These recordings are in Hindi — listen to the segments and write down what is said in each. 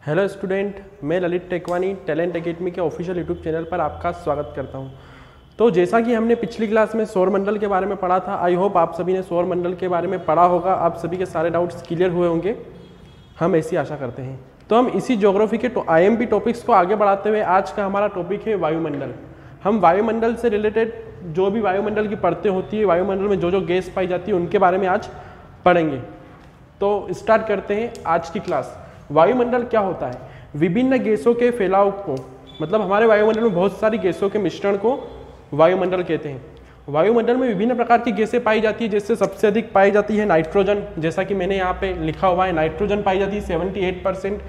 हेलो स्टूडेंट, मैं ललित टेकवानी टैलेंट एकेडमी के ऑफिशियल यूट्यूब चैनल पर आपका स्वागत करता हूं। तो जैसा कि हमने पिछली क्लास में सौरमंडल के बारे में पढ़ा था, आई होप आप सभी ने सौरमंडल के बारे में पढ़ा होगा, आप सभी के सारे डाउट्स क्लियर हुए होंगे, हम ऐसी आशा करते हैं। तो हम इसी ज्योग्राफी के IMP टॉपिक्स को आगे बढ़ाते हुए आज का हमारा टॉपिक है वायुमंडल। हम वायुमंडल से रिलेटेड जो भी वायुमंडल की परतें होती है, वायुमंडल में जो जो गैस पाई जाती है, उनके बारे में आज पढ़ेंगे। तो स्टार्ट करते हैं आज की क्लास। वायुमंडल क्या होता है? विभिन्न गैसों के फैलाव को, मतलब हमारे वायुमंडल में बहुत सारी गैसों के मिश्रण को वायुमंडल कहते हैं। वायुमंडल में विभिन्न प्रकार की गैसें पाई जाती है, जिससे सबसे अधिक पाई जाती है नाइट्रोजन। जैसा कि मैंने यहाँ पे लिखा हुआ है, नाइट्रोजन पाई जाती है 78%।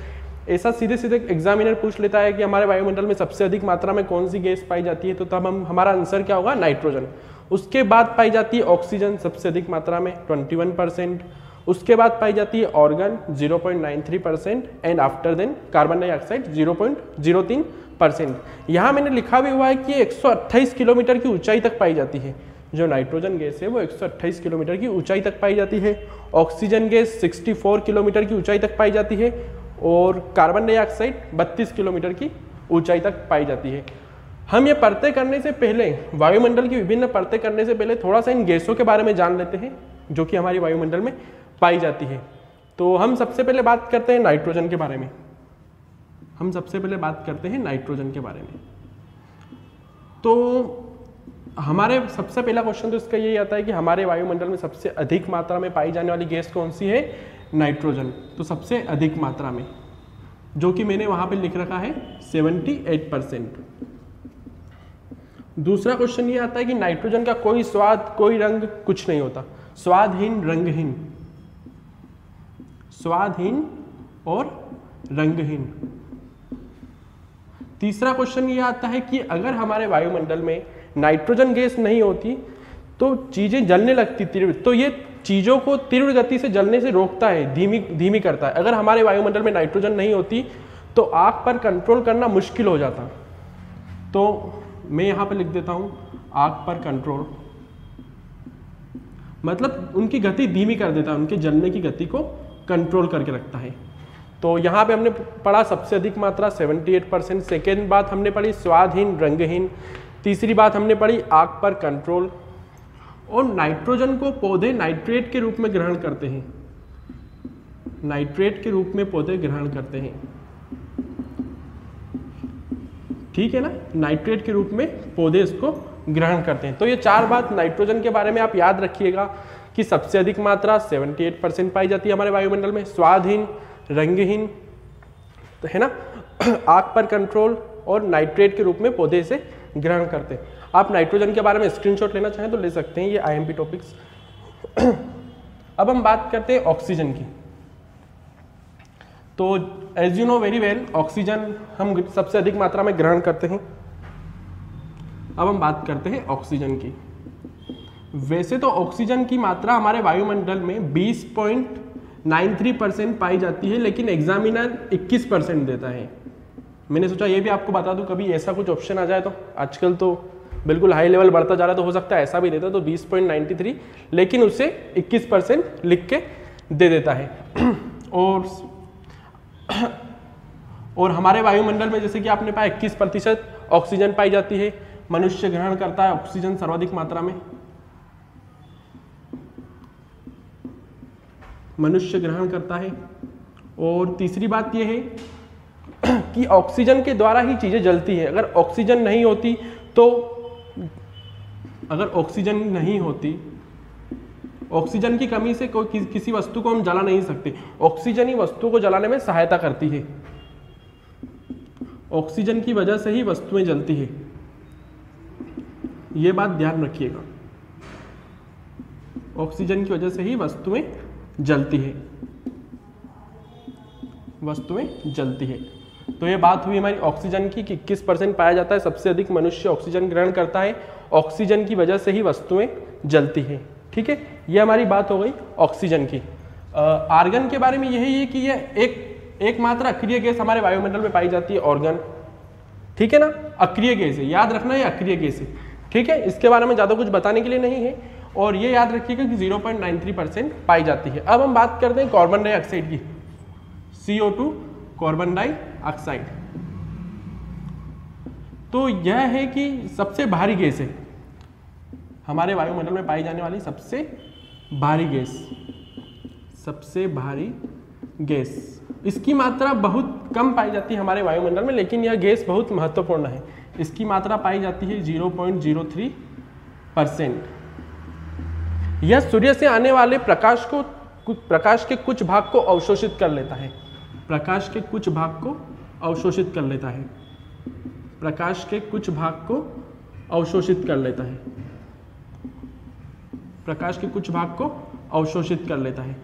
ऐसा सीधे सीधे एग्जामिनर पूछ लेता है कि हमारे वायुमंडल में सबसे अधिक मात्रा में कौन सी गैस पाई जाती है, तो तब हमारा आंसर क्या होगा? नाइट्रोजन। उसके बाद पाई जाती है ऑक्सीजन सबसे अधिक मात्रा में 21%। उसके बाद पाई जाती है argon 0.93% and after then carbon dioxide 0.03%। यहाँ मैंने लिखा भी हुआ है कि 128 किलोमीटर की ऊंचाई तक पाई जाती है। जो नाइट्रोजन गैस है वो 128 किलोमीटर की ऊंचाई तक पाई जाती है। ऑक्सीजन गैस 64 किलोमीटर की ऊंचाई तक पाई जाती है और कार्बन डाइऑक्साइड 32 किलोमीटर की ऊंचाई तक पाई जाती है। हम ये परतें करने से पहले, वायुमंडल की विभिन्न परतें करने से पहले थोड़ा सा इन गैसों के बारे में जान लेते हैं जो कि हमारी वायुमंडल में पाई जाती है। तो हम सबसे पहले बात करते हैं नाइट्रोजन के बारे में। नाइट्रोजन के बारे में तो हमारे सबसे पहला क्वेश्चन तो इसका यही आता है कि हमारे वायुमंडल में सबसे अधिक मात्रा में पाई जाने वाली गैस कौन सी है? नाइट्रोजन। तो सबसे अधिक मात्रा में, जो कि मैंने वहां पे लिख रखा है 78%। दूसरा क्वेश्चन ये आता है कि नाइट्रोजन का कोई स्वाद, कोई रंग, कुछ नहीं होता। स्वादहीन, रंगहीन, स्वादहीन और रंगहीन। तीसरा क्वेश्चन ये आता है कि अगर हमारे वायुमंडल में नाइट्रोजन गैस नहीं होती तो चीजें जलने लगती तीव्र, तो ये चीजों को तीव्र गति से जलने से रोकता है, धीमी करता है। अगर हमारे वायुमंडल में नाइट्रोजन नहीं होती तो आग पर कंट्रोल करना मुश्किल हो जाता। तो मैं यहां पर लिख देता हूं आग पर कंट्रोल, मतलब उनकी गति धीमी कर देता है, उनके जलने की गति को कंट्रोल करके रखता है। तो यहाँ पे हमने पढ़ा सबसे अधिक मात्रा 78%। सेकेंड बात हमने पढ़ी स्वादहीन, रंगहीन। तीसरी बात हमने पढ़ी आग पर कंट्रोल। और नाइट्रोजन को पौधे नाइट्रेट के रूप में ग्रहण करते हैं। नाइट्रेट के रूप में पौधे ग्रहण करते हैं, ठीक है ना? नाइट्रेट के रूप में पौधे इसको ग्रहण करते हैं। तो ये चार बात नाइट्रोजन के बारे में आप याद रखिएगा कि सबसे अधिक मात्रा 78% पाई जाती है हमारे वायुमंडल में, स्वादहीन, रंगहीन, तो है ना, आग पर कंट्रोल और नाइट्रेट के रूप में पौधे इसे ग्रहण करते हैं। आप नाइट्रोजन के बारे में स्क्रीनशॉट लेना चाहें तो ले सकते हैं, ये IMP टॉपिक्स। अब हम बात करते हैं ऑक्सीजन की। तो as you know very well, oxygen हम सबसे अधिक मात्रा में ग्रहण करते हैं। अब हम बात करते हैं ऑक्सीजन की। वैसे तो ऑक्सीजन की मात्रा हमारे वायुमंडल में 20.93% पाई जाती है, लेकिन एग्जामिनर 21% देता है। मैंने सोचा ये भी आपको बता दूं, कभी ऐसा कुछ ऑप्शन आ जाए तो। आजकल तो बिल्कुल हाई लेवल बढ़ता जा रहा है, तो हो सकता है ऐसा भी देता, तो 20.93, लेकिन उसे 21% लिख के दे देता है। और हमारे वायुमंडल में जैसे कि आपने पाया 21% ऑक्सीजन पाई जाती है। मनुष्य ग्रहण करता है ऑक्सीजन सर्वाधिक मात्रा में, मनुष्य ग्रहण करता है। और तीसरी बात यह है कि ऑक्सीजन के द्वारा ही चीजें जलती है। अगर ऑक्सीजन नहीं होती तो, ऑक्सीजन की कमी से कोई किसी वस्तु को हम जला नहीं सकते। ऑक्सीजन ही वस्तु को जलाने में सहायता करती है। ऑक्सीजन की वजह से ही वस्तुएं जलती है, यह बात ध्यान रखिएगा। ऑक्सीजन की वजह से ही वस्तुएं जलती है। तो ये बात हुई हमारी ऑक्सीजन की कि 21% पाया जाता है, सबसे अधिक मनुष्य ऑक्सीजन ग्रहण करता है, ऑक्सीजन की वजह से ही वस्तुएं जलती हैं, ठीक है? ये हमारी बात हो गई ऑक्सीजन की। आर्गन के बारे में यही है कि ये एक मात्र अक्रिय गैस हमारे वायुमंडल में पाई जाती है, ऑर्गन, ठीक है ना? अक्रिय गैस है, याद रखना ये अक्रिय गैस है, ठीक है? इसके बारे में ज्यादा कुछ बताने के लिए नहीं है। और ये याद रखिएगा कि 0.93% पाई जाती है। अब हम बात करते हैं कार्बन डाइऑक्साइड की, CO2 कार्बन डाइऑक्साइड। तो यह है कि सबसे भारी गैस है हमारे वायुमंडल में पाई जाने वाली सबसे भारी गैस, सबसे भारी गैस। इसकी मात्रा बहुत कम पाई जाती है हमारे वायुमंडल में, लेकिन यह गैस बहुत महत्वपूर्ण है। इसकी मात्रा पाई जाती है 0.03%। यह सूर्य से आने वाले प्रकाश के कुछ भाग को अवशोषित कर लेता है। प्रकाश के कुछ भाग को अवशोषित कर लेता है। प्रकाश के कुछ भाग को अवशोषित कर लेता है। प्रकाश के कुछ भाग को अवशोषित कर लेता है।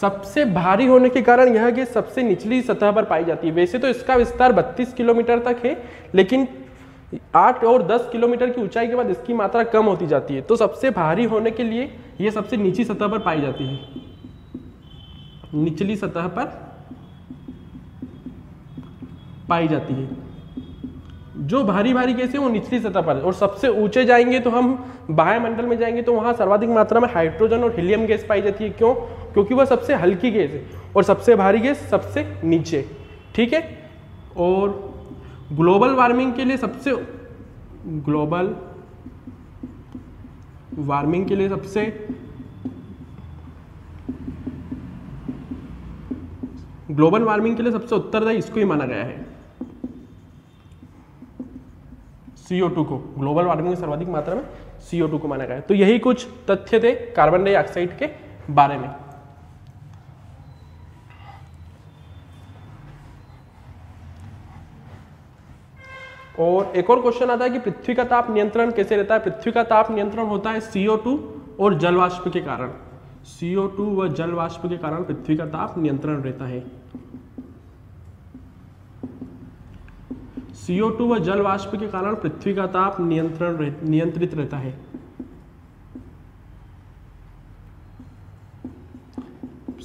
सबसे भारी होने के कारण यह गैस सबसे निचली सतह पर पाई जाती है। वैसे तो इसका विस्तार 32 किलोमीटर तक है, लेकिन 8 और 10 किलोमीटर की ऊंचाई के बाद इसकी मात्रा कम होती जाती है। तो सबसे भारी होने के लिए यह सबसे नीची सतह पर पाई जाती है, निचली सतह पर पाई जाती है। जो भारी भारी गैस है वो निचली सतह पर, और सबसे ऊंचे जाएंगे तो हम वायुमंडल में जाएंगे तो वहां सर्वाधिक मात्रा में हाइड्रोजन और हीलियम गैस पाई जाती है। क्यों? क्योंकि वह सबसे हल्की गैस है और सबसे भारी गैस सबसे नीचे। ठीक है। और ग्लोबल वार्मिंग के लिए सबसे उत्तरदायी इसको ही माना गया है, CO2 को। ग्लोबल वार्मिंग में सर्वाधिक मात्रा में CO2 को माना गया है। तो यही कुछ तथ्य थे कार्बन डाइऑक्साइड के बारे में। और एक और क्वेश्चन आता है कि पृथ्वी का ताप नियंत्रण कैसे रहता है। पृथ्वी का ताप नियंत्रण होता है CO2 और जलवाष्प के कारण। CO2 व जलवाष्प के कारण पृथ्वी का ताप नियंत्रण रहता है। CO2 व जलवाष्प के कारण पृथ्वी का ताप नियंत्रित रहता है।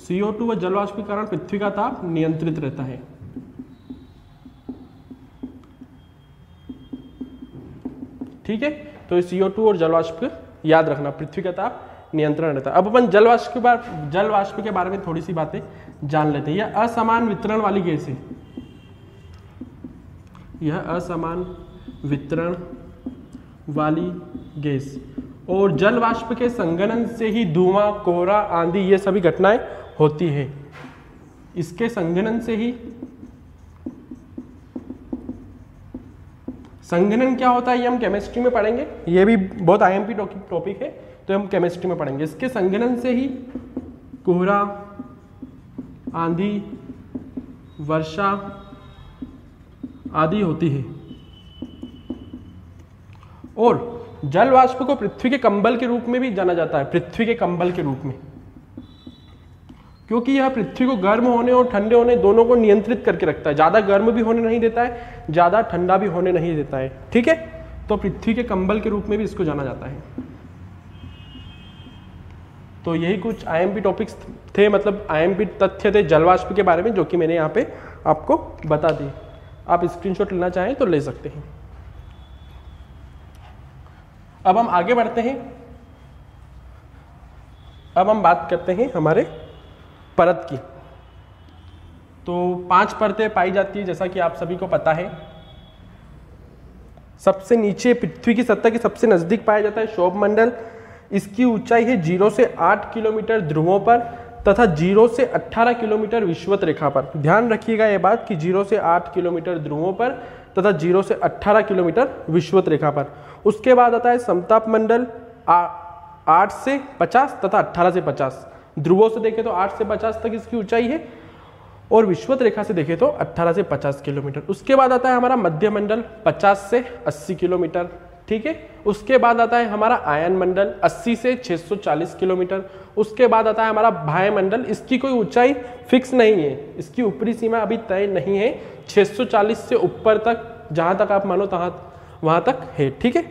CO2 व जलवाष्प के कारण पृथ्वी का ताप नियंत्रित रहता है। ठीक है। तो CO2 और जलवाष्प याद रखना, पृथ्वी का ताप नियंत्रण रहता है। अब अपन जलवाष्प के बारे में थोड़ी सी बातें जान लेते हैं। यह असमान वितरण वाली गैस है। यह असमान वितरण वाली गैस, और जलवाष्प के संघनन से ही धुआं, कोहरा, आंधी ये सभी घटनाएं होती है। इसके संघनन से ही, संघनन क्या होता है ये हम केमिस्ट्री में पढ़ेंगे। ये भी बहुत IMP टॉपिक है, तो हम केमिस्ट्री में पढ़ेंगे। इसके संघनन से ही कोहरा, आंधी, वर्षा आदि होती है। और जलवाष्प को पृथ्वी के कंबल के रूप में भी जाना जाता है, पृथ्वी के कंबल के रूप में, क्योंकि यह पृथ्वी को गर्म होने और ठंडे होने दोनों को नियंत्रित करके रखता है। ज्यादा गर्म भी होने नहीं देता है, ज्यादा ठंडा भी होने नहीं देता है। ठीक है। तो पृथ्वी के कंबल के रूप में भी इसको जाना जाता है। तो यही कुछ IMP टॉपिक्स थे, मतलब IMP तथ्य थे जलवाष्प के बारे में, जो कि मैंने यहाँ पे आपको बता दिए। आप स्क्रीनशॉट लेना चाहें तो ले सकते हैं। अब हम आगे बढ़ते हैं। अब हम बात करते हैं हमारे परत की। तो 5 परतें पाई जाती है, जैसा कि आप सभी को पता है। सबसे नीचे पृथ्वी की सतह के सबसे नजदीक पाया जाता है क्षोभ मंडल। इसकी ऊंचाई है 0 से 8 किलोमीटर ध्रुवों पर तथा 0 से 18 किलोमीटर विषुवत रेखा पर। ध्यान रखिएगा ये बात कि 0 से 8 किलोमीटर ध्रुवों पर तथा 0 से 18 किलोमीटर विषुवत रेखा पर। उसके बाद आता है समताप मंडल 8 से 50 तथा 18 से 50। ध्रुवों से देखें तो 8 से 50 तक इसकी ऊंचाई है, और विषुवत रेखा से देखें तो 18 से 50 किलोमीटर। उसके बाद आता है हमारा मध्य मंडल 50 से 80 किलोमीटर। ठीक है। उसके बाद आता है हमारा आयन मंडल 80 से 640 किलोमीटर। उसके बाद आता है हमारा बाह्य मंडल। इसकी कोई ऊंचाई फिक्स नहीं है, इसकी ऊपरी सीमा अभी तय नहीं है। 640 से ऊपर तक, जहां तक आप मानो वहां तक है। ठीक है।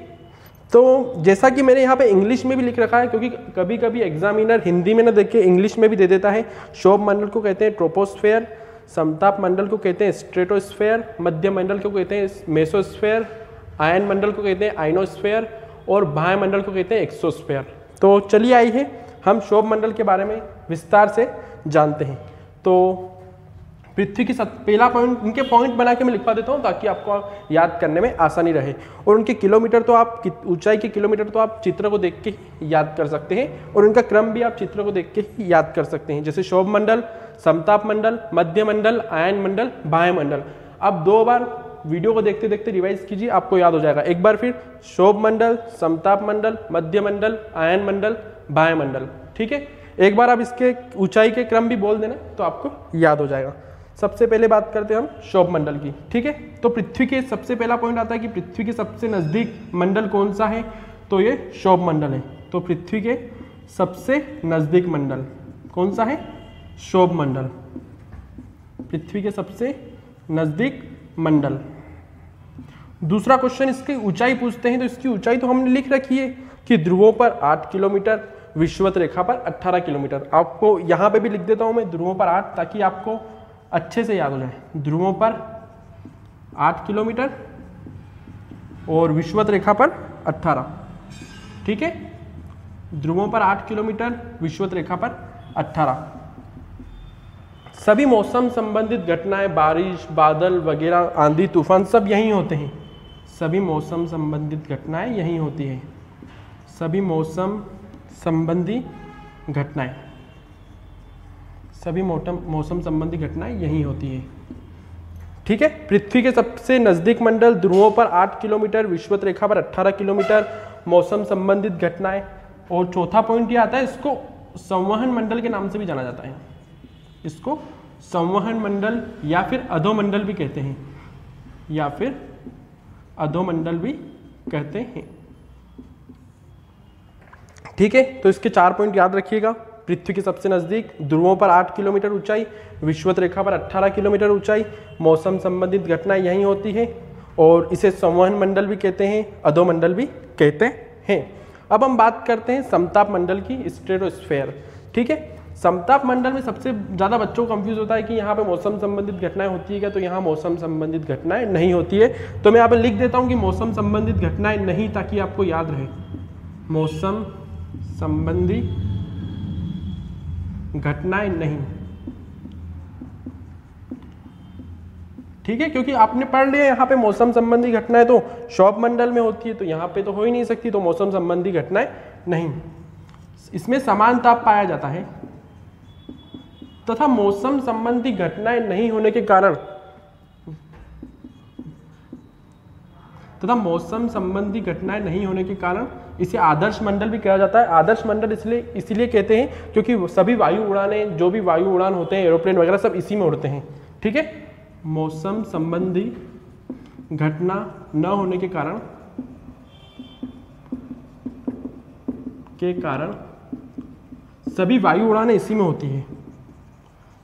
तो जैसा कि मैंने यहाँ पे इंग्लिश में भी लिख रखा है, क्योंकि कभी कभी एग्जामिनर हिंदी में ना देख के इंग्लिश में भी दे देता है। क्षोभ मंडल को कहते हैं ट्रोपोस्फेयर, समताप मंडल को कहते हैं स्ट्रेटोस्फेयर, मध्य मंडल को कहते हैं मेसोस्फेयर, आयन मंडल को कहते हैं आइनोस्फेयर, और बाह्य मंडल को कहते हैं एक्सोस्फेयर। तो चलिए आई है हम क्षोभ मंडल के बारे में विस्तार से जानते हैं। तो पृथ्वी की पहला पॉइंट, इनके पॉइंट बना के मैं लिखवा देता हूँ ताकि आपको याद करने में आसानी रहे। और उनके किलोमीटर तो आप, ऊंचाई के किलोमीटर तो आप चित्र को देख के याद कर सकते हैं, और उनका क्रम भी आप चित्र को देख के याद कर सकते हैं, जैसे क्षोभ मंडल, समताप मंडल, मध्य मंडल, आयन मंडल, बाह्य मंडल। अब 2 बार वीडियो को देखते देखते रिवाइज कीजिए, आपको याद हो जाएगा। एक बार फिर, क्षोभ मंडल, समताप मंडल, मध्य मंडल, आयन मंडल, बाह्य मंडल। ठीक है, एक बार आप इसके ऊंचाई के क्रम भी बोल देना तो आपको याद हो जाएगा। सबसे पहले बात करते हैं हम क्षोभ मंडल की। ठीक है, तो पृथ्वी के सबसे पहला पॉइंट आता है कि पृथ्वी के सबसे नजदीक मंडल कौन सा है, तो ये क्षोभ मंडल है। तो पृथ्वी के सबसे नजदीक मंडल कौन सा है, क्षोभ मंडल, पृथ्वी के सबसे नजदीक मंडल। दूसरा क्वेश्चन इसकी ऊंचाई पूछते हैं, तो इसकी ऊंचाई तो हमने लिख रखी है कि ध्रुवों पर 8 किलोमीटर, विषुवत रेखा पर 18 किलोमीटर। आपको यहाँ पे भी लिख देता हूँ मैं ध्रुवों पर 8, ताकि आपको अच्छे से याद हो जाए। ध्रुवों पर 8 किलोमीटर और विषुवत रेखा पर 18। ठीक है, ध्रुवों पर 8 किलोमीटर, विषुवत रेखा पर 18। सभी मौसम संबंधित घटनाएं, बारिश, बादल वगैरह, आंधी तूफान, सब यहीं होते हैं। सभी मौसम संबंधित घटनाएं यहीं होती है। सभी मौसम संबंधी घटनाएं, सभी मौसम संबंधी घटनाएं यहीं होती है। ठीक है, पृथ्वी के सबसे नजदीक मंडल, ध्रुवों पर 8 किलोमीटर, विषुवत रेखा पर 18 किलोमीटर, मौसम संबंधित घटनाएं। और चौथा पॉइंट ये आता है, इसको संवहन मंडल के नाम से भी जाना जाता है। इसको संवहन मंडल या फिर अधोमंडल भी कहते हैं, या फिर अधोमंडल भी कहते हैं। ठीक है, तो इसके 4 पॉइंट याद रखिएगा। पृथ्वी के सबसे नजदीक, ध्रुवों पर 8 किलोमीटर ऊंचाई, विषुवत रेखा पर 18 किलोमीटर ऊंचाई, मौसम संबंधित घटनाएं यहीं होती है, और इसे संवहन मंडल भी कहते हैं, अधोमंडल भी कहते हैं। अब हम बात करते हैं समताप मंडल की, स्ट्रेटोस्फेयर। ठीक है, समताप मंडल में सबसे ज़्यादा बच्चों को कंफ्यूज होता है कि यहाँ पे मौसम संबंधित घटनाएं होती है क्या, तो यहाँ मौसम संबंधित घटनाएं नहीं होती है। तो मैं यहाँ पे लिख देता हूँ कि मौसम संबंधित घटनाएं नहीं, ताकि आपको याद रहे, मौसम संबंधी घटनाएं नहीं। ठीक है, क्योंकि आपने पढ़ लिया यहाँ पे मौसम संबंधी घटनाएं तो क्षोभ मंडल में होती है, तो यहाँ पे तो हो ही नहीं सकती, तो मौसम संबंधी घटनाएं नहीं। इसमें समान ताप पाया जाता है, तथा मौसम संबंधी घटनाएं नहीं होने के कारण, मौसम संबंधी घटनाएं नहीं होने के कारण इसे आदर्श मंडल भी कहा जाता है। आदर्श मंडल इसलिए कहते हैं क्योंकि सभी वायु उड़ानें, जो भी वायु उड़ान होते हैं, एरोप्लेन वगैरह सब इसी में उड़ते हैं। ठीक है, मौसम संबंधी घटना न होने के कारण सभी वायु उड़ानें इसी में होती है।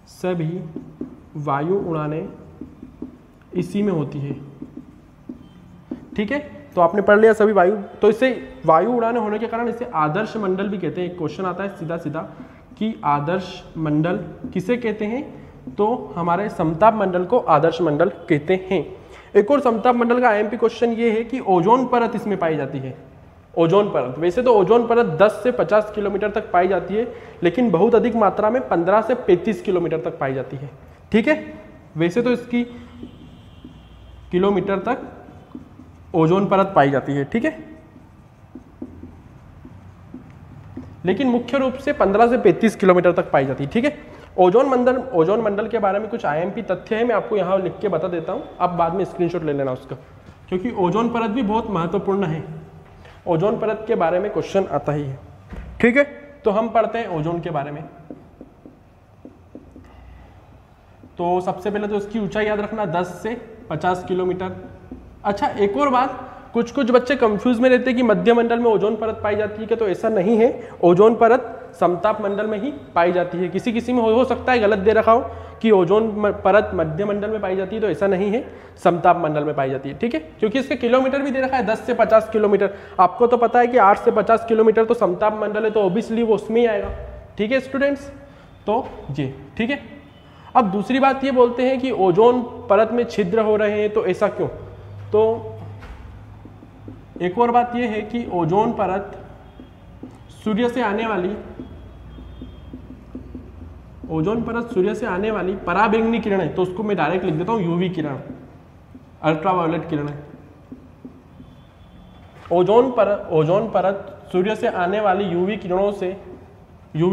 सभी वायु उड़ानें इसी में होती है। ठीक है, तो आपने पढ़ लिया सभी वायु, तो इसे वायु उड़ाने होने के कारण इसे आदर्श मंडल भी कहते हैं। एक क्वेश्चन आता है सीधा सीधा कि आदर्श मंडल किसे कहते हैं, तो हमारे समताप मंडल को आदर्श मंडल कहते हैं। एक और समताप मंडल का आईएमपी क्वेश्चन ये है कि ओजोन परत इसमें पाई जाती है। ओजोन परत, वैसे तो ओजोन परत 10 से 50 किलोमीटर तक पाई जाती है, लेकिन बहुत अधिक मात्रा में 15 से 35 किलोमीटर तक पाई जाती है। ठीक है, वैसे तो इसकी किलोमीटर तक ओजोन परत पाई जाती है। ठीक है, लेकिन मुख्य रूप से 15 से 35 किलोमीटर तक पाई जाती है। ठीक है, ओजोन मंडल के बारे में कुछ आईएमपी तथ्य है, मैं आपको यहाँ लिख के बता देता हूँ, आप बाद में स्क्रीनशॉट ले लेना उसका, क्योंकि ओजोन परत भी बहुत महत्वपूर्ण है। ओजोन परत के बारे में क्वेश्चन आता ही है। ठीक है, तो हम पढ़ते हैं ओजोन के बारे में। तो सबसे पहले तो इसकी ऊंचाई याद रखना, 10 से 50 किलोमीटर। अच्छा, एक और बात, कुछ बच्चे कंफ्यूज में रहते हैं कि मध्य मंडल में ओजोन परत पाई जाती है क्या, तो ऐसा नहीं है। ओजोन परत समताप मंडल में ही पाई जाती है। किसी में हो सकता है गलत दे रखा हो कि ओजोन परत मध्य मंडल में पाई जाती है, तो ऐसा नहीं है, समताप मंडल में पाई जाती है। ठीक है, क्योंकि इसके किलोमीटर भी दे रखा है 10 से 50 किलोमीटर। आपको तो पता है कि 8 से 50 किलोमीटर तो समताप मंडल है, तो ऑब्वियसली वो उसमें ही आएगा। ठीक है स्टूडेंट्स, तो जी ठीक है। अब दूसरी बात ये बोलते हैं कि ओजोन परत में छिद्र हो रहे हैं, तो ऐसा क्यों। तो एक और बात यह है कि ओजोन परत सूर्य से आने वाली ओजोन परत सूर्य से आने वाली पराबैंगनी किरणें, तो उसको मैं डायरेक्ट लिख देता हूँ यूवी किरण, अल्ट्रावायोलेट किरणें। ओजोन परत सूर्य से आने वाली यूवी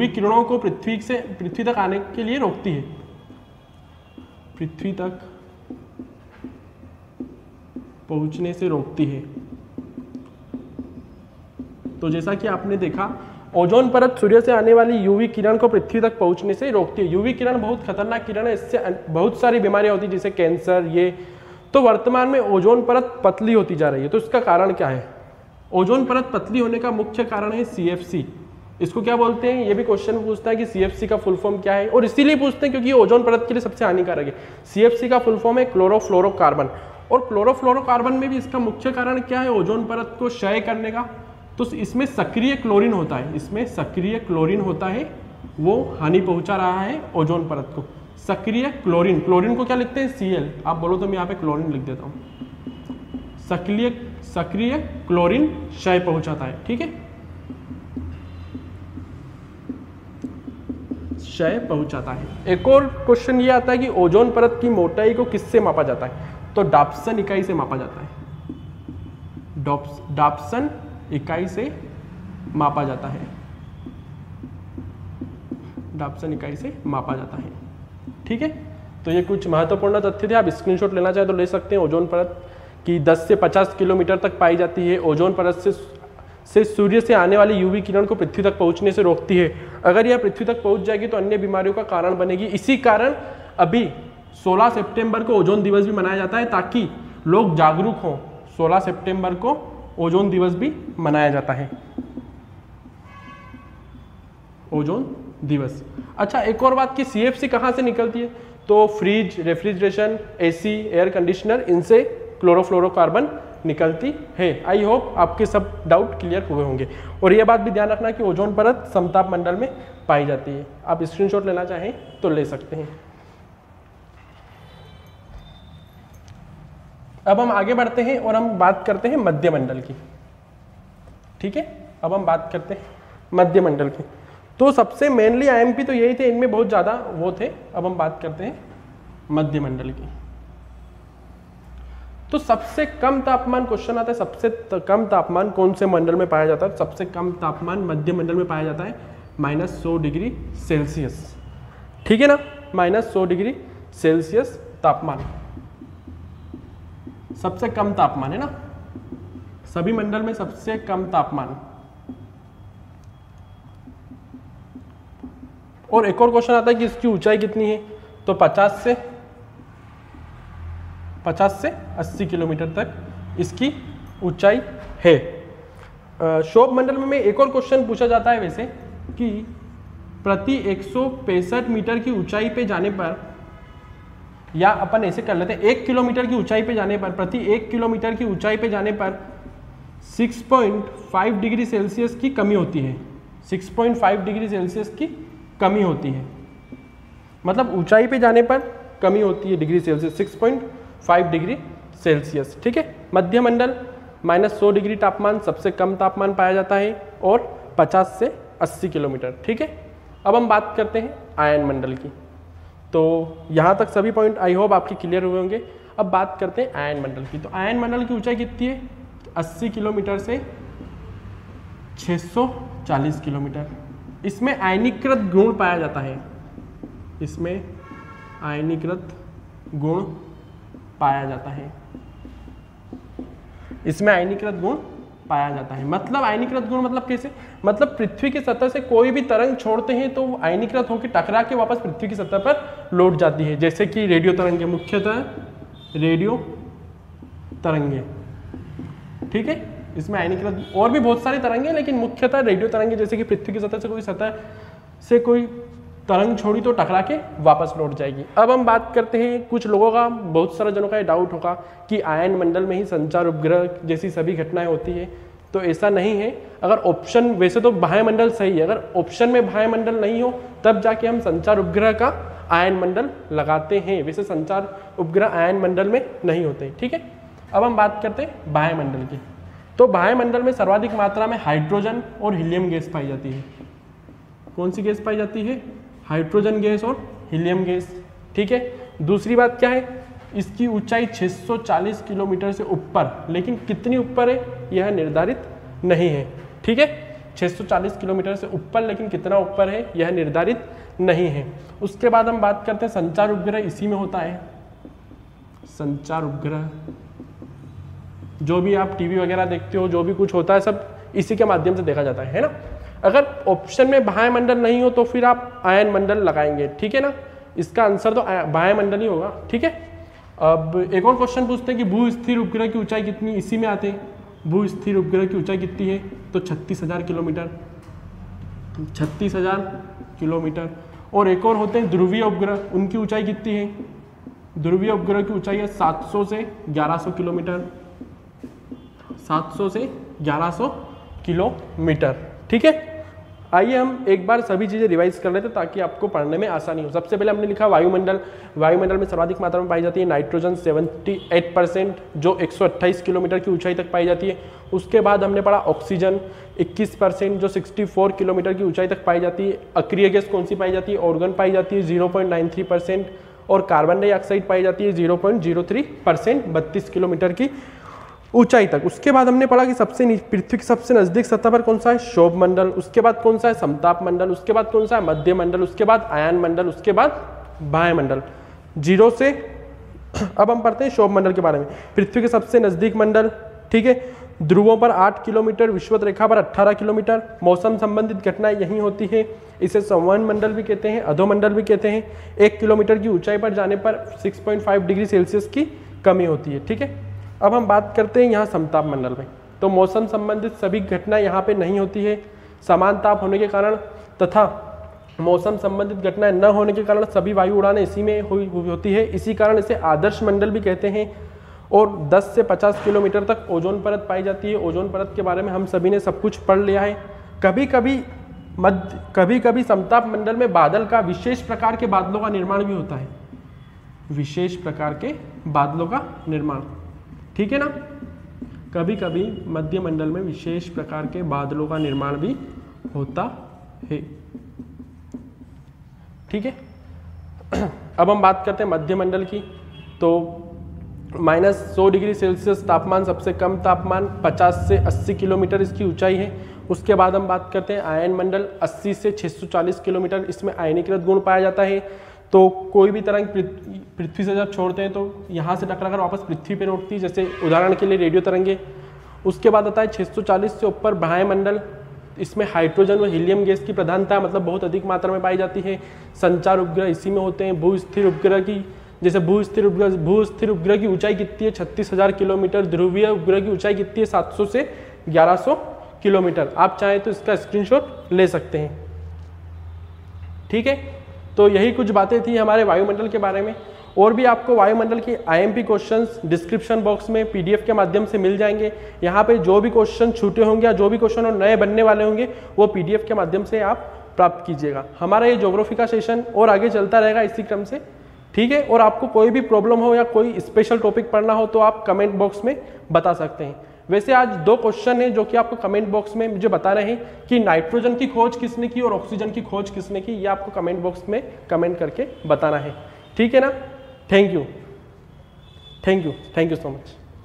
किरणों को पृथ्वी तक आने के लिए रोकती है, पृथ्वी तक पहुंचने से रोकती है। तो जैसा कि आपने देखा, ओजोन परत सूर्य से आने वाली यूवी किरण को पृथ्वी तक पहुंचने से रोकती है। यूवी किरण बहुत खतरनाक किरण है, इससे बहुत सारी बीमारियां होती है जैसे कैंसर ये। तो वर्तमान में ओजोन परत पतली होती जा रही है, तो इसका कारण क्या है? ओजोन परत पतली होने का मुख्य कारण है CFC। इसको क्या बोलते हैं? ये भी क्वेश्चन पूछता है कि CFC का फुल फॉर्म क्या है, और इसीलिए पूछते हैं क्योंकि ये ओजोन परत के लिए सबसे हानिकारक है। CFC का फुल फॉर्म है क्लोरोफ्लोरोकार्बन, और क्लोरोफ्लोरोकार्बन में भी इसका मुख्य कारण क्या है? ओजोन परत को क्षय करने का। तो इसमें सक्रिय क्लोरीन होता है, वो हानि पहुंचा रहा है ओजोन परत को। सक्रिय क्लोरीन को क्या लिखते हैं? Cl। आप बोलो तो मैं यहाँ पे क्लोरीन लिख देता हूँ। सक्रिय क्लोरीन क्षय पहुंचाता है, ठीक है, क्षय पहुंचाता है। एक और क्वेश्चन ये आता है कि ओजोन परत की मोटाई को किससे मापा जाता है? तो डाप्सन इकाई से मापा जाता है, डाप्सन इकाई से मापा जाता है, डाप्सन इकाई से मापा जाता है, ठीक है। तो ये कुछ महत्वपूर्ण तथ्य थे, आप स्क्रीनशॉट लेना चाहे तो ले सकते हैं। ओजोन परत की 10 से 50 किलोमीटर तक पाई जाती है। ओजोन परत से सूर्य से आने वाली यूवी किरण को पृथ्वी तक पहुंचने से रोकती है। अगर यह पृथ्वी तक पहुंच जाएगी तो अन्य बीमारियों का कारण बनेगी। इसी कारण अभी 16 सितंबर को ओजोन दिवस भी मनाया जाता है, ताकि लोग जागरूक हों। 16 सितंबर को ओजोन दिवस भी मनाया जाता है, ओजोन दिवस। अच्छा, एक और बात कि CFC कहाँ से निकलती है? तो fridge, refrigeration, AC, air conditioner, इनसे क्लोरोफ्लोरोकार्बन निकलती है। आई होप आपके सब डाउट क्लियर हुए होंगे। और यह बात भी ध्यान रखना कि ओजोन परत समताप मंडल में पाई जाती है। आप स्क्रीनशॉट लेना चाहें तो ले सकते हैं। अब हम आगे बढ़ते हैं और हम बात करते हैं मध्य मंडल की, ठीक है। अब हम बात करते हैं मध्य मंडल की। तो सबसे मेनली IMP तो यही थे, इनमें बहुत ज़्यादा वो थे। अब हम बात करते हैं मध्य मंडल की। तो सबसे कम तापमान क्वेश्चन आता है, सबसे कम तापमान कौन से मंडल में पाया जाता है? सबसे कम तापमान मध्य मंडल में पाया जाता है, -100 डिग्री सेल्सियस, ठीक है ना। -100 डिग्री सेल्सियस तापमान सबसे कम तापमान है ना, सभी मंडल में सबसे कम तापमान। और एक और क्वेश्चन आता है कि इसकी ऊंचाई कितनी है? तो 50 से 80 किलोमीटर तक इसकी ऊंचाई है। क्षोभ मंडल में एक और क्वेश्चन पूछा जाता है वैसे कि प्रति 165 मीटर की ऊंचाई पे जाने पर, या अपन ऐसे कर लेते हैं, 1 किलोमीटर की ऊंचाई पे जाने पर, प्रति 1 किलोमीटर की ऊंचाई पे जाने पर 6.5 डिग्री सेल्सियस की कमी होती है। 6.5 डिग्री सेल्सियस की कमी होती है, मतलब ऊंचाई पे जाने पर कमी होती है डिग्री सेल्सियस, 6.5 डिग्री सेल्सियस, ठीक है। मध्य मंडल -100 डिग्री तापमान सबसे कम तापमान पाया जाता है, और 50 से 80 किलोमीटर, ठीक है। अब हम बात करते हैं आयन मंडल की। तो यहाँ तक सभी पॉइंट आई होप आपके क्लियर हुए होंगे। अब बात करते हैं आयन मंडल की। तो आयन मंडल की ऊंचाई कितनी है? 80 किलोमीटर से 640 किलोमीटर। इसमें आयनीकृत गुण पाया जाता है, इसमें आयनीकृत गुण पाया जाता है, इसमें आयनीकृत गुण पाया जाता है। मतलब आयनीकृत गुण मतलब कैसे? मतलब पृथ्वी की सतह से कोई भी तरंग छोड़ते हैं तो वो आयनीकृत होकर टकरा के वापस पृथ्वी की सतह पर लौट जाती है। जैसे कि रेडियो तरंगे, मुख्यतः रेडियो तरंगे, ठीक है। इसमें आयनीकृत और भी बहुत सारी तरंगे, लेकिन मुख्यतः रेडियो तरंगे, जैसे कि पृथ्वी की सतह से कोई तरंग छोड़ी तो टकरा के वापस लौट जाएगी। अब हम बात करते हैं, कुछ लोगों का, बहुत सारे जनों का ये डाउट होगा कि आयन मंडल में ही संचार उपग्रह जैसी सभी घटनाएं होती है। तो ऐसा नहीं है। अगर ऑप्शन, वैसे तो बाह्य मंडल सही है, अगर ऑप्शन में बाह्य मंडल नहीं हो तब जाके हम संचार उपग्रह का आयन मंडल लगाते हैं। वैसे संचार उपग्रह आयन मंडल में नहीं होते, ठीक है। अब हम बात करते हैं बाह्य मंडल की। तो बाह्य मंडल में सर्वाधिक मात्रा में हाइड्रोजन और हीलियम गैस पाई जाती है। कौन सी गैस पाई जाती है? हाइड्रोजन गैस और हीलियम गैस। ठीक है, दूसरी बात क्या है, इसकी ऊंचाई 640 किलोमीटर से ऊपर, लेकिन कितनी ऊपर है यह निर्धारित नहीं है। ठीक है, 640 किलोमीटर से ऊपर, लेकिन कितना ऊपर है यह निर्धारित नहीं है। उसके बाद हम बात करते हैं संचार उपग्रह, इसी में होता है संचार उपग्रह। जो भी आप टीवी वगैरह देखते हो, जो भी कुछ होता है सब इसी के माध्यम से देखा जाता है ना। अगर ऑप्शन में बाह्य मंडल नहीं हो तो फिर आप आयन मंडल लगाएंगे। ठीक है ना, इसका आंसर तो बाह्य मंडल ही होगा। ठीक है, अब एक और क्वेश्चन पूछते हैं कि भू स्थिर उपग्रह की ऊंचाई कितनी, इसी में आते हैं। भू स्थिर उपग्रह की ऊंचाई कितनी है, तो 36,000 किलोमीटर, 36,000 किलोमीटर। और एक और होते हैं ध्रुवीय उपग्रह, उनकी ऊंचाई कितनी है, ध्रुवीय उपग्रह की ऊंचाई है 700 से 1100 किलोमीटर, 700 से 1100 किलोमीटर। ठीक है, आइए हम एक बार सभी चीज़ें रिवाइज कर लेते हैं ताकि आपको पढ़ने में आसानी हो। सबसे पहले हमने लिखा वायुमंडल। वायुमंडल में सर्वाधिक मात्रा में पाई जाती है नाइट्रोजन 78%, जो 128 किलोमीटर की ऊंचाई तक पाई जाती है। उसके बाद हमने पढ़ा ऑक्सीजन 21%, जो 64 किलोमीटर की ऊंचाई तक पाई जाती है। अक्रिय गैस कौन सी पाई जाती है, ऑर्गन पाई जाती है 0.93%, और कार्बन डाइऑक्साइड पाई जाती है 0.03%, 32 किलोमीटर की ऊंचाई तक। उसके बाद हमने पढ़ा कि पृथ्वी की सबसे नजदीक सतह पर कौन सा है, शोभ मंडल। उसके बाद कौन सा है, समताप मंडल। उसके बाद कौन सा है, मध्य मंडल। उसके बाद आयन मंडल। उसके बाद बाह्य मंडल। 0 से अब हम पढ़ते हैं शोभ मंडल के बारे में। पृथ्वी के सबसे नजदीक मंडल, ठीक है, ध्रुवों पर 8 किलोमीटर, विषुवत रेखा पर 18 किलोमीटर। मौसम संबंधित घटनाएं यहीं होती है। इसे संवहन मंडल भी कहते हैं, अधोमंडल भी कहते हैं। 1 किलोमीटर की ऊंचाई पर जाने पर 6.5 डिग्री सेल्सियस की कमी होती है। ठीक है, अब हम बात करते हैं यहाँ समताप मंडल में। तो मौसम संबंधित सभी घटनाएं यहाँ पे नहीं होती है। समान ताप होने के कारण तथा मौसम संबंधित घटनाएं न होने के कारण सभी वायु उड़ानें इसी में होती है। इसी कारण इसे आदर्श मंडल भी कहते हैं। और 10 से 50 किलोमीटर तक ओजोन परत पाई जाती है। ओजोन परत के बारे में हम सभी ने सब कुछ पढ़ लिया है। कभी कभी समताप मंडल में बादल का विशेष प्रकार के बादलों का निर्माण भी होता है। विशेष प्रकार के बादलों का निर्माण, ठीक है ना। कभी कभी मध्य मंडल में विशेष प्रकार के बादलों का निर्माण भी होता है। ठीक है, अब हम बात करते हैं मध्य मंडल की। तो -100 डिग्री सेल्सियस तापमान, सबसे कम तापमान, 50 से 80 किलोमीटर इसकी ऊंचाई है। उसके बाद हम बात करते हैं आयन मंडल, 80 से 640 किलोमीटर, इसमें आयनीकृत गुण पाया जाता है। तो कोई भी तरंग पृथ्वी से जब छोड़ते हैं तो यहाँ से टकराकर वापस पृथ्वी पर लौटती है, जैसे उदाहरण के लिए रेडियो तरंगे। उसके बाद आता है 640 से ऊपर बाह्य मंडल, इसमें हाइड्रोजन व हीलियम गैस की प्रधानता मतलब बहुत अधिक मात्रा में पाई जाती है। संचार उपग्रह इसी में होते हैं। भू स्थिर उपग्रह की, जैसे भू स्थिर उपग्रह की ऊंचाई कितनी है, 36,000 किलोमीटर। ध्रुवीय उपग्रह की ऊंचाई कितनी है, 700 से 1100 किलोमीटर। आप चाहें तो इसका स्क्रीनशॉट ले सकते हैं। ठीक है, तो यही कुछ बातें थी हमारे वायुमंडल के बारे में। और भी आपको वायुमंडल की IMP क्वेश्चंस डिस्क्रिप्शन बॉक्स में PDF के माध्यम से मिल जाएंगे। यहाँ पे जो भी क्वेश्चन छूटे होंगे या जो भी क्वेश्चन और नए बनने वाले होंगे वो PDF के माध्यम से आप प्राप्त कीजिएगा। हमारा ये ज्योग्राफी का सेशन और आगे चलता रहेगा इसी क्रम से। ठीक है, और आपको कोई भी प्रॉब्लम हो या कोई स्पेशल टॉपिक पढ़ना हो तो आप कमेंट बॉक्स में बता सकते हैं। वैसे आज 2 क्वेश्चन हैं जो कि आपको कमेंट बॉक्स में मुझे बता रहे हैं कि नाइट्रोजन की खोज किसने की और ऑक्सीजन की खोज किसने की, ये आपको कमेंट बॉक्स में कमेंट करके बताना है। ठीक है ना, थैंक यू सो मच।